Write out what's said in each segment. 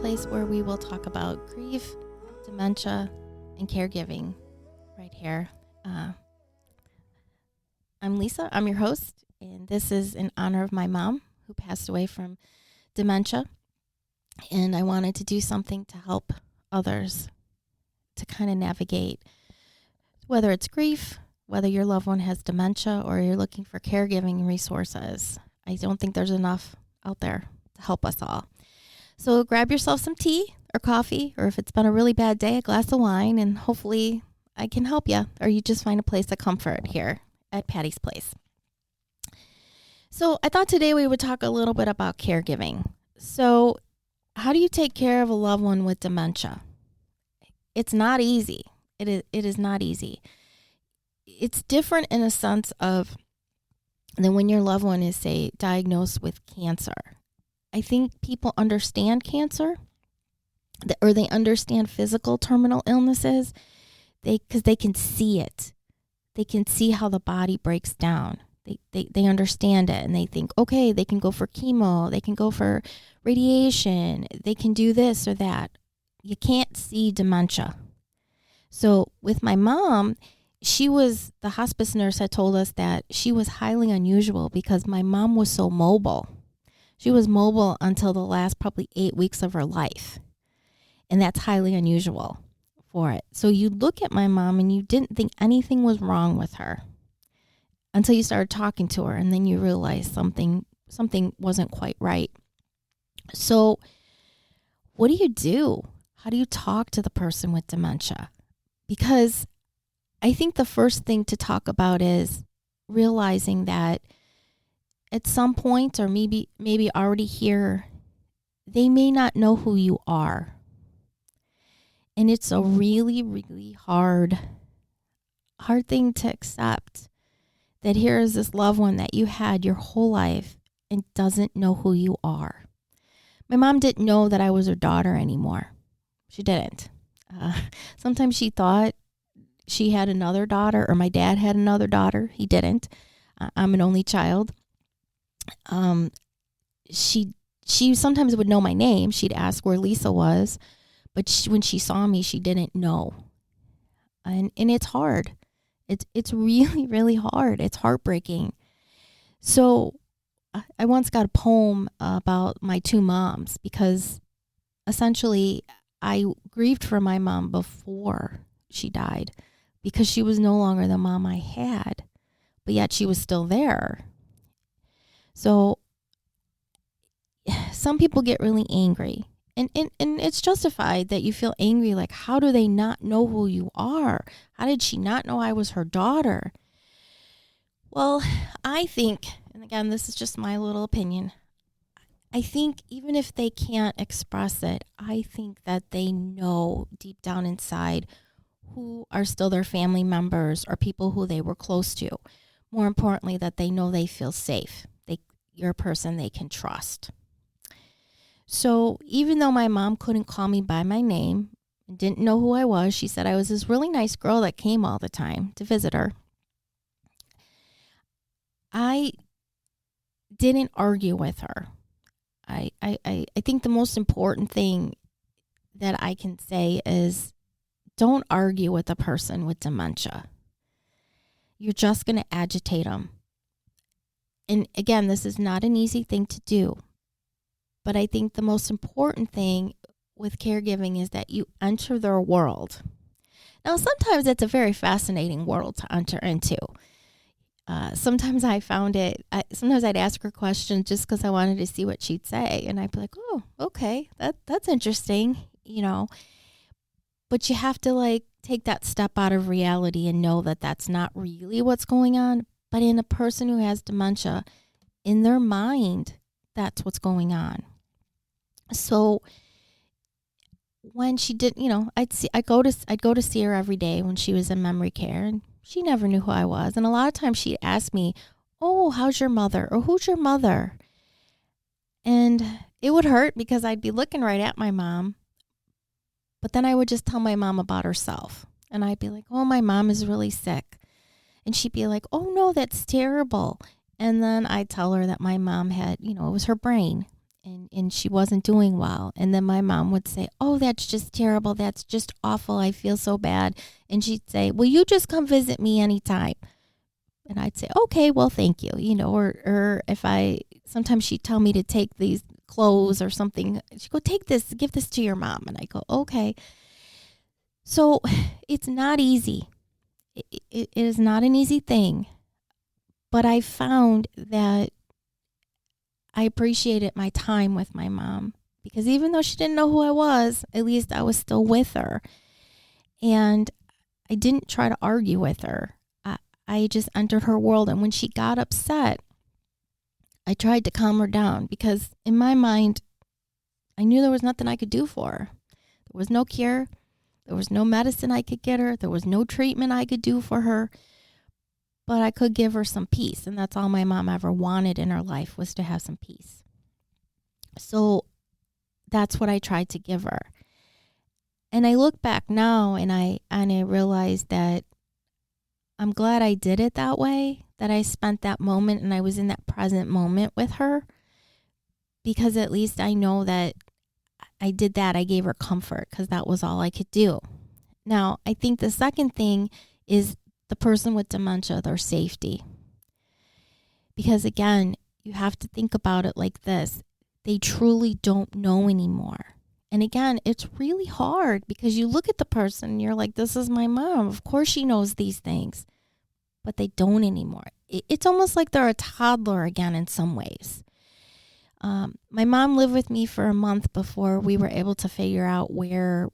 place where we will talk about grief, dementia, and caregiving right here. I'm Lisa. I'm your host, and this is in honor of my mom who passed away from dementia. And I wanted to do something to help others to kind of navigate, whether it's grief, whether your loved one has dementia, or you're looking for caregiving resources. I don't think there's enough out there to help us all. So grab yourself some tea or coffee, or if it's been a really bad day, a glass of wine, and hopefully I can help you, or you just find a place of comfort here at Patty's Place. So I thought today we would talk a little bit about caregiving. So how do you take care of a loved one with dementia? It's not easy. It is not easy. It's different in a sense of than when your loved one is, say, diagnosed with cancer. I think people understand cancer, or they understand physical terminal illnesses, because they can see it. They can see how the body breaks down. They understand it, and they think, okay, they can go for chemo, they can go for radiation, they can do this or that. You can't see dementia. So with my mom, the hospice nurse had told us that she was highly unusual because my mom was so mobile. She was mobile until the last probably 8 weeks of her life. And that's highly unusual for it. So you look at my mom and you didn't think anything was wrong with her until you started talking to her, and then you realize something wasn't quite right. So what do you do? How do you talk to the person with dementia? Because I think the first thing to talk about is realizing that at some point, or maybe already here, they may not know who you are. And it's a really, really hard thing to accept, that here is this loved one that you had your whole life and doesn't know who you are. My mom didn't know that I was her daughter anymore. She didn't. Sometimes she thought she had another daughter, or my dad had another daughter. He didn't. I'm an only child. She sometimes would know my name. She'd ask where Lisa was, but when she saw me, she didn't know. And it's hard. It's really, really hard. It's heartbreaking. So I once got a poem about my two moms, because essentially I grieved for my mom before she died, because she was no longer the mom I had, but yet she was still there. So some people get really angry, and it's justified that you feel angry. Like, how do they not know who you are? How did she not know I was her daughter? Well, I think, and again, this is just my little opinion, I think even if they can't express it, I think that they know deep down inside who are still their family members or people who they were close to. More importantly, that they know they feel safe. You're a person they can trust. So even though my mom couldn't call me by my name and didn't know who I was, she said I was this really nice girl that came all the time to visit her. I didn't argue with her. I think the most important thing that I can say is, don't argue with a person with dementia. You're just going to agitate them. And again, this is not an easy thing to do. But I think the most important thing with caregiving is that you enter their world. Now, sometimes it's a very fascinating world to enter into. Sometimes I found it, sometimes I'd ask her questions just because I wanted to see what she'd say. And I'd be like, oh, okay, that's interesting, But you have to take that step out of reality and know that that's not really what's going on. But in a person who has dementia, in their mind, that's what's going on. So when she did, I'd go to see her every day when she was in memory care, and she never knew who I was. And a lot of times she'd ask me, oh, how's your mother? Or who's your mother? And it would hurt because I'd be looking right at my mom. But then I would just tell my mom about herself. And I'd be like, oh, my mom is really sick. And she'd be like, oh, no, that's terrible. And then I'd tell her that my mom had, it was her brain. and she wasn't doing well. And then my mom would say, oh, that's just terrible. That's just awful. I feel so bad. And she'd say, well, you just come visit me anytime. And I'd say, okay, well, thank you. Or if sometimes she'd tell me to take these clothes or something. She'd go, take this, give this to your mom. And I go, okay. So it's not easy. It is not an easy thing. But I found that I appreciated my time with my mom, because even though she didn't know who I was, at least I was still with her. And I didn't try to argue with her. I just entered her world. And when she got upset, I tried to calm her down, because in my mind, I knew there was nothing I could do for her. There was no cure. There was no medicine I could get her. There was no treatment I could do for her. But I could give her some peace. And that's all my mom ever wanted in her life, was to have some peace. So that's what I tried to give her. And I look back now and I realize that I'm glad I did it that way, that I spent that moment and I was in that present moment with her, because at least I know that I did that. I gave her comfort, because that was all I could do. Now, I think the second thing is the person with dementia, their safety. Because again, you have to think about it like this. They truly don't know anymore. And again, it's really hard, because you look at the person and you're like, this is my mom. Of course she knows these things. But they don't anymore. It's almost like they're a toddler again in some ways. My mom lived with me for a month before we were able to figure out where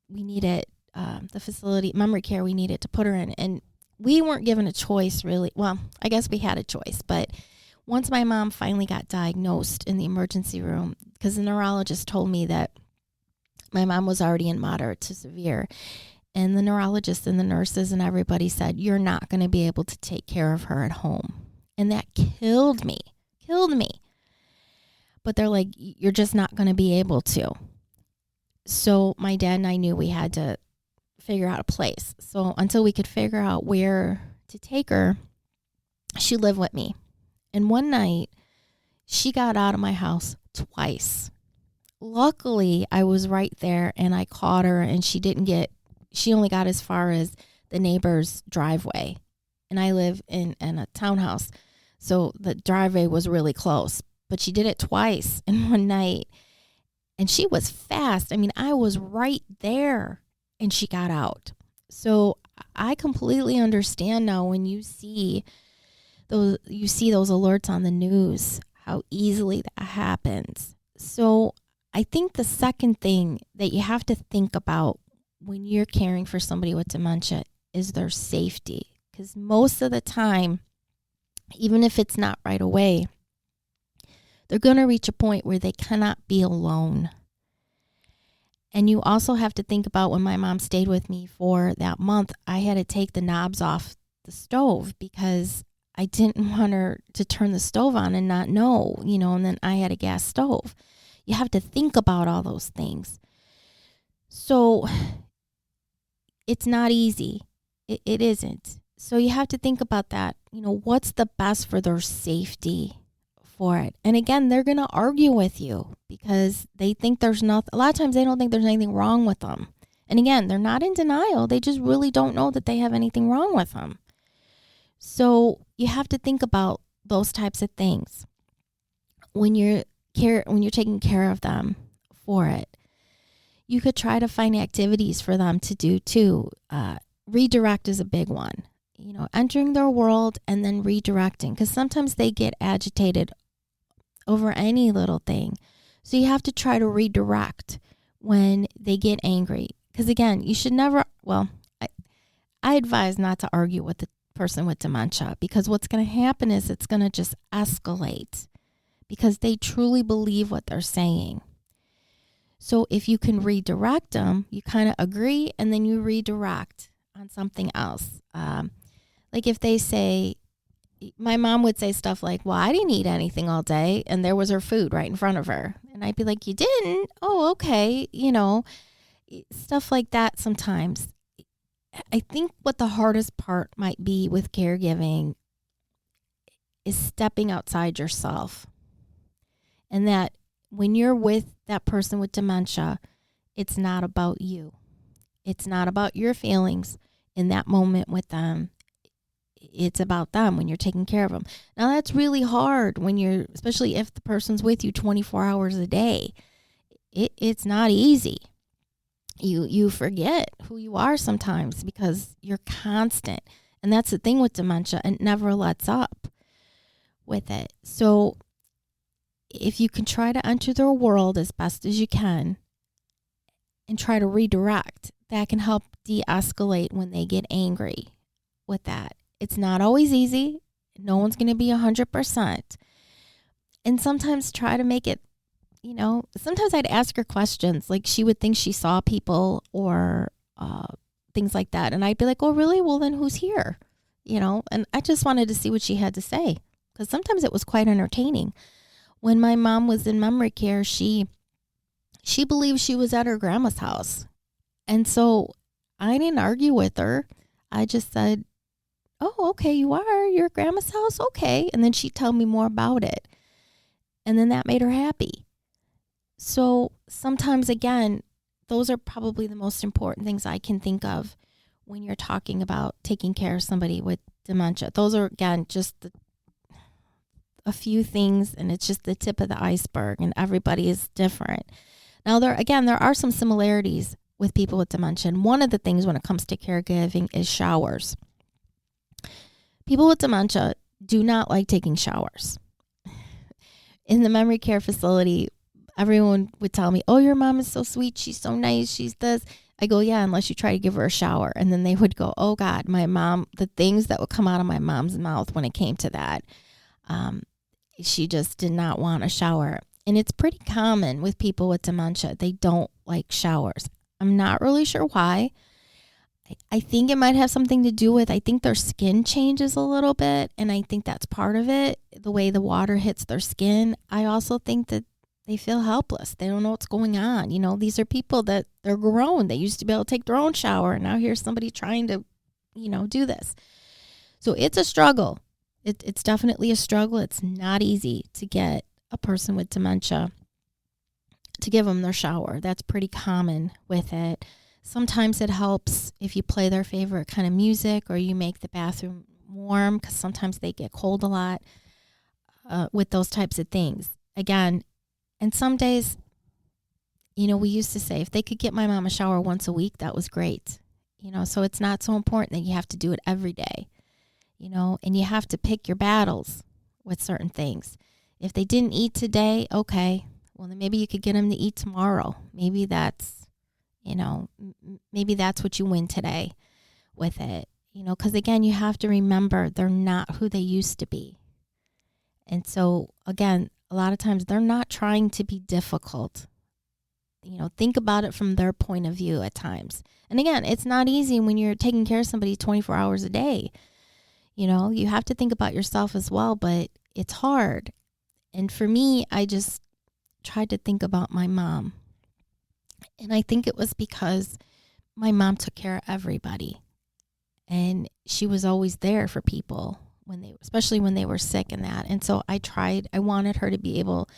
we needed the facility, memory care we needed to put her in. And we weren't given a choice, really. Well, I guess we had a choice. But once my mom finally got diagnosed in the emergency room, because the neurologist told me that my mom was already in moderate to severe. And the neurologist and the nurses and everybody said, you're not going to be able to take care of her at home. And that killed me. But they're like, you're just not going to be able to. So my dad and I knew we had to figure out a place. So until we could figure out where to take her, she lived with me. And one night, she got out of my house twice. Luckily, I was right there and I caught her, and she only got as far as the neighbor's driveway. And I live in a townhouse, so the driveway was really close. But she did it twice in one night. And she was fast. I mean, I was right there, and she got out. So I completely understand now when you see those alerts on the news, how easily that happens. So I think the second thing that you have to think about when you're caring for somebody with dementia is their safety. Because most of the time, even if it's not right away, they're going to reach a point where they cannot be alone. And you also have to think about, when my mom stayed with me for that month, I had to take the knobs off the stove because I didn't want her to turn the stove on and not know, and then I had a gas stove. You have to think about all those things. So it's not easy. It isn't. So you have to think about that. What's the best for their safety for it? And again, they're going to argue with you because they think there's nothing. A lot of times they don't think there's anything wrong with them. And again, they're not in denial. They just really don't know that they have anything wrong with them. So you have to think about those types of things when you're taking care of them for it. You could try to find activities for them to do too. Redirect is a big one. Entering their world and then redirecting, because sometimes they get agitated over any little thing. So you have to try to redirect when they get angry. Because again, you should never, I advise not to argue with the person with dementia, because what's going to happen is it's going to just escalate because they truly believe what they're saying. So if you can redirect them, you kind of agree and then you redirect on something else. Like if they say, my mom would say stuff like, well, I didn't eat anything all day, and there was her food right in front of her. And I'd be like, you didn't? Oh, okay. Stuff like that sometimes. I think what the hardest part might be with caregiving is stepping outside yourself. And that when you're with that person with dementia, it's not about you. It's not about your feelings in that moment with them. It's about them when you're taking care of them. Now that's really hard when especially if the person's with you 24 hours a day. It's not easy. You forget who you are sometimes because you're constant. And that's the thing with dementia. It never lets up with it. So if you can try to enter their world as best as you can and try to redirect, that can help de-escalate when they get angry with that. It's not always easy. No one's going to be 100%. And sometimes try to make it, sometimes I'd ask her questions. Like she would think she saw people or things like that. And I'd be like, oh, really? Well, then who's here? And I just wanted to see what she had to say because sometimes it was quite entertaining. When my mom was in memory care, she believed she was at her grandma's house. And so I didn't argue with her. I just said, oh, okay, you are. You're at grandma's house? Okay. And then she'd tell me more about it. And then that made her happy. So sometimes, again, those are probably the most important things I can think of when you're talking about taking care of somebody with dementia. Those are, again, just a few things, and it's just the tip of the iceberg, and everybody is different. Now, there are some similarities with people with dementia. And one of the things when it comes to caregiving is showers. People with dementia do not like taking showers. In the memory care facility, everyone would tell me, oh, your mom is so sweet. She's so nice. She's this. I go, yeah, unless you try to give her a shower. And then they would go, oh, God, my mom, the things that would come out of my mom's mouth when it came to that. She just did not want a shower. And it's pretty common with people with dementia. They don't like showers. I'm not really sure why. I think it might have something to do with, I think their skin changes a little bit. And I think that's part of it, the way the water hits their skin. I also think that they feel helpless. They don't know what's going on. These are people that they're grown. They used to be able to take their own shower. And now here's somebody trying to, do this. So it's a struggle. It's definitely a struggle. It's not easy to get a person with dementia to give them their shower. That's pretty common with it. Sometimes it helps if you play their favorite kind of music or you make the bathroom warm because sometimes they get cold a lot with those types of things. Again, and some days, we used to say if they could get my mom a shower once a week, that was great. So it's not so important that you have to do it every day, and you have to pick your battles with certain things. If they didn't eat today, okay, well, then maybe you could get them to eat tomorrow. Maybe that's, maybe that's what you win today with it, because again, you have to remember they're not who they used to be. And so again, a lot of times they're not trying to be difficult. Think about it from their point of view at times. And again, it's not easy when you're taking care of somebody 24 hours a day. You have to think about yourself as well, but it's hard. And for me, I just tried to think about my mom. And I think it was because my mom took care of everybody. And she was always there for people especially when they were sick and that. And so I wanted her to be able,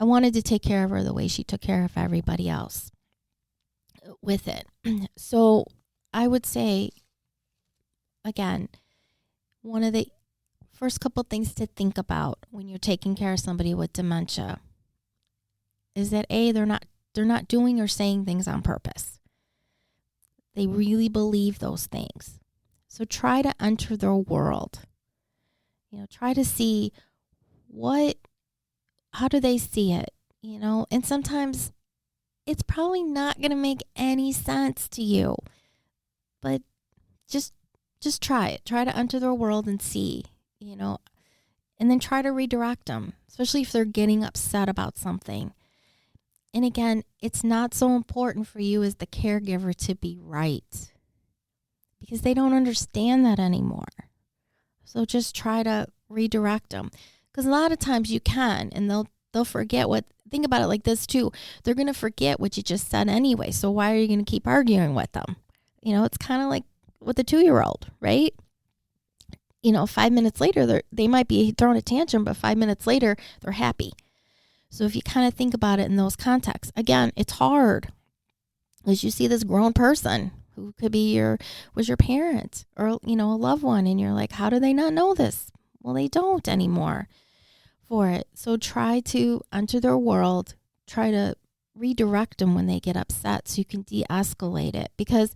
I wanted to take care of her the way she took care of everybody else with it. So I would say, again, one of the first couple things to think about when you're taking care of somebody with dementia is that they're not doing or saying things on purpose. They really believe those things. So try to enter their world. Try to see how do they see it, and sometimes it's probably not going to make any sense to you, but just try it. Try to enter their world and see, and then try to redirect them, especially if they're getting upset about something. And again, it's not so important for you as the caregiver to be right because they don't understand that anymore. So just try to redirect them, because a lot of times you can, and they'll forget think about it like this too. They're going to forget what you just said anyway. So why are you going to keep arguing with them? It's kind of like with a 2-year-old, right? 5 minutes later, they might be throwing a tantrum, but 5 minutes later, they're happy. So if you kind of think about it in those contexts, again, it's hard as you see this grown person who could be was your parent or, a loved one. And you're like, how do they not know this? Well, they don't anymore for it. So try to enter their world, try to redirect them when they get upset so you can de-escalate it, because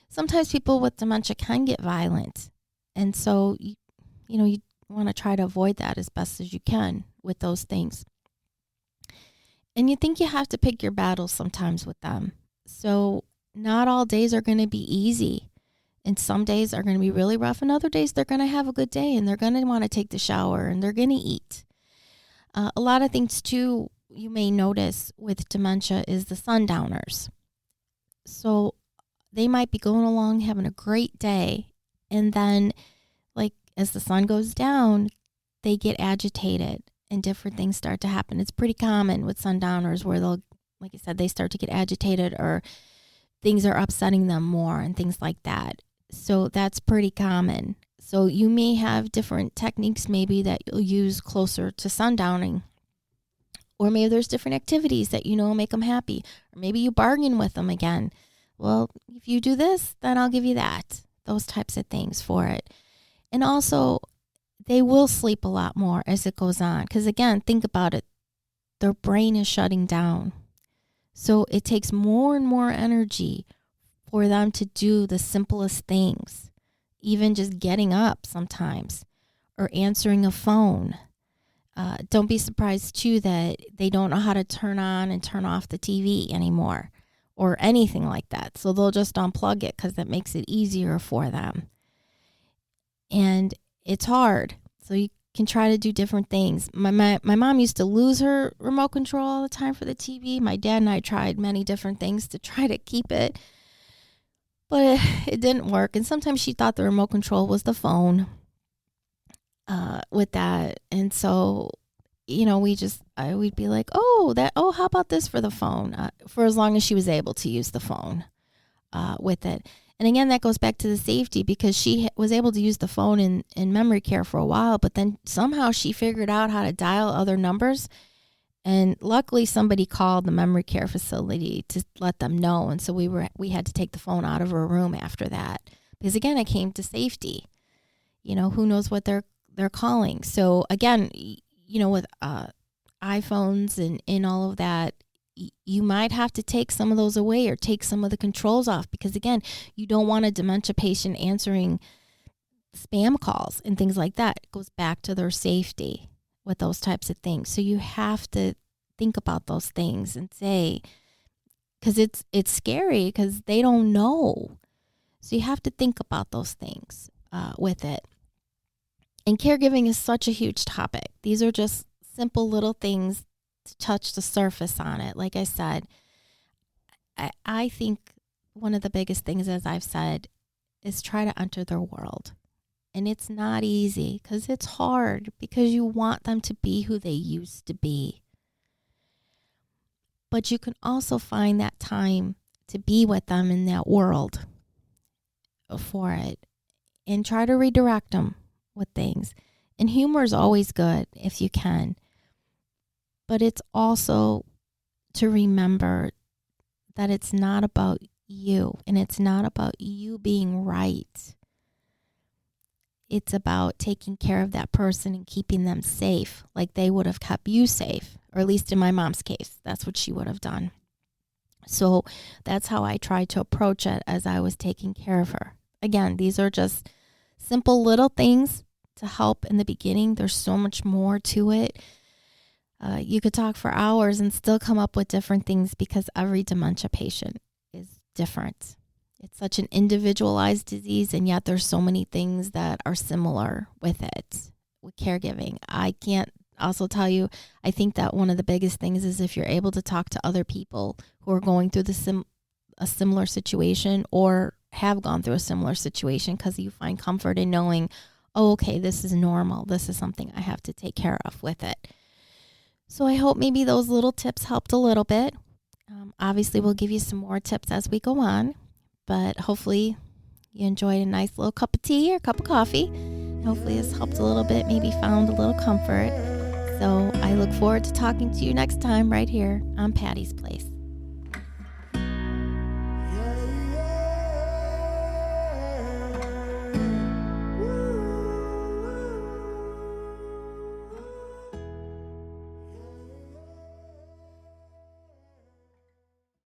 sometimes people with dementia can get violent. And so, you want to try to avoid that as best as you can with those things. And you think you have to pick your battles sometimes with them. So not all days are going to be easy. And some days are going to be really rough. And other days they're going to have a good day and they're going to want to take the shower and they're going to eat. A lot of things too you may notice with dementia is the sundowners. So they might be going along having a great day. And then as the sun goes down, they get agitated and different things start to happen. It's pretty common with sundowners where they'll, like I said, they start to get agitated or things are upsetting them more and things like that. So that's pretty common. So you may have different techniques maybe that you'll use closer to sundowning. Or maybe there's different activities that make them happy. Or maybe you bargain with them again. Well, if you do this, then I'll give you that. Those types of things for it. And also, they will sleep a lot more as it goes on. Because again, think about it. Their brain is shutting down. So it takes more and more energy for them to do the simplest things. Even just getting up sometimes. Or answering a phone. Don't be surprised too that they don't know how to turn on and turn off the TV anymore. Or anything like that. So they'll just unplug it because that makes it easier for them. And it's hard. So you can try to do different things. My mom used to lose her remote control all the time for the TV. My dad and I tried many different things to try to keep it. But it didn't work. And sometimes she thought the remote control was the phone with that. And so, we'd be like, how about this for the phone? For as long as she was able to use the phone with it. And again, that goes back to the safety because she was able to use the phone in memory care for a while, but then somehow she figured out how to dial other numbers. And luckily somebody called the memory care facility to let them know. And so we had to take the phone out of her room after that. Because again, it came to safety. Who knows what they're calling. So again, with iPhones and all of that, you might have to take some of those away or take some of the controls off because, again, you don't want a dementia patient answering spam calls and things like that. It goes back to their safety with those types of things. So you have to think about those things and say, because it's scary because they don't know. So you have to think about those things with it. And caregiving is such a huge topic. These are just simple little things to touch the surface on it. Like I said, I think one of the biggest things, as I've said, is try to enter their world. And it's not easy because it's hard because you want them to be who they used to be. But you can also find that time to be with them in that world for it and try to redirect them with things. And humor is always good if you can. But it's also to remember that it's not about you and it's not about you being right. It's about taking care of that person and keeping them safe like they would have kept you safe, or at least in my mom's case, that's what she would have done. So that's how I tried to approach it as I was taking care of her. Again, these are just simple little things to help in the beginning. There's so much more to it. You could talk for hours and still come up with different things because every dementia patient is different. It's such an individualized disease, and yet there's so many things that are similar with it, with caregiving. I can't also tell you, I think that one of the biggest things is if you're able to talk to other people who are going through a similar situation or have gone through a similar situation, because you find comfort in knowing, oh, okay, this is normal. This is something I have to take care of with it. So I hope maybe those little tips helped a little bit. Obviously, we'll give you some more tips as we go on, but hopefully you enjoyed a nice little cup of tea or cup of coffee. Hopefully this helped a little bit, maybe found a little comfort. So I look forward to talking to you next time right here on Patty's Place.